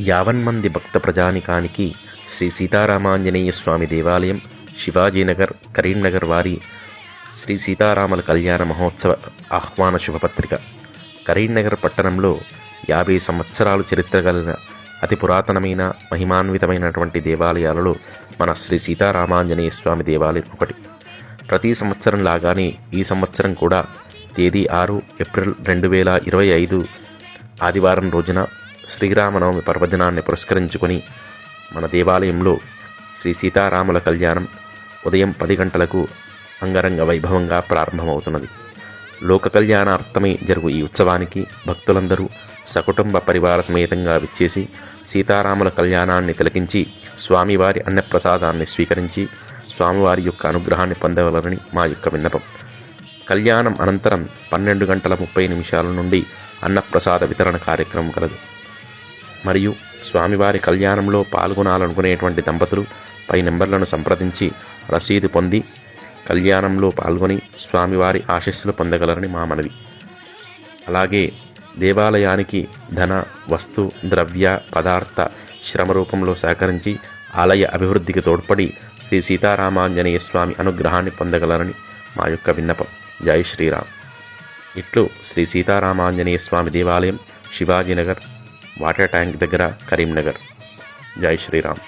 యావన్మంది భక్త ప్రజానికానికి శ్రీ సీతారామాంజనేయ స్వామి దేవాలయం, శివాజీనగర్, కరీంనగర్ వారి శ్రీ సీతారాముల కళ్యాణ మహోత్సవ ఆహ్వాన శుభపత్రిక. కరీంనగర్ పట్టణంలో 50 సంవత్సరాలు చరిత్ర కలిగిన అతి పురాతనమైన మహిమాన్వితమైనటువంటి దేవాలయాలలో మన శ్రీ సీతారామాంజనేయ స్వామి దేవాలయం ఒకటి. ప్రతి సంవత్సరం లాగానే ఈ సంవత్సరం కూడా తేదీ 6 ఏప్రిల్ 2025 ఆదివారం రోజున శ్రీరామనవమి పర్వదినాన్ని పురస్కరించుకొని మన దేవాలయంలో శ్రీ సీతారాముల కళ్యాణం ఉదయం 10 గంటలకు అంగరంగ వైభవంగా ప్రారంభమవుతున్నది. లోక కళ్యాణార్థమై జరుగు ఈ ఉత్సవానికి భక్తులందరూ సకుటుంబ పరివార సమేతంగా విచ్చేసి సీతారాముల కళ్యాణాన్ని తిలకించి స్వామివారి అన్నప్రసాదాన్ని స్వీకరించి స్వామివారి యొక్క అనుగ్రహాన్ని పొందవలరని మా యొక్క విన్నపం. కళ్యాణం అనంతరం 12:30 నుండి అన్నప్రసాద వితరణ కార్యక్రమం కలదు. మరియు స్వామివారి కళ్యాణంలో పాల్గొనాలనుకునేటువంటి దంపతులు పై నెంబర్లను సంప్రదించి రసీదు పొంది కళ్యాణంలో పాల్గొని స్వామివారి ఆశీస్సులు పొందగలరని మా మనవి. అలాగే దేవాలయానికి ధన, వస్తు, ద్రవ్య, పదార్థ, శ్రమ రూపంలో సహకరించి ఆలయ అభివృద్ధికి తోడ్పడి శ్రీ సీతారామాంజనేయ స్వామి అనుగ్రహాన్ని పొందగలరని మా యొక్క విన్నపం. జై శ్రీరామ్. ఇట్లు శ్రీ సీతారామాంజనేయ స్వామి దేవాలయం, శివాజీనగర్, వాటర్ ట్యాంక్ దగ్గర, కరీంనగర్. జై శ్రీరామ్.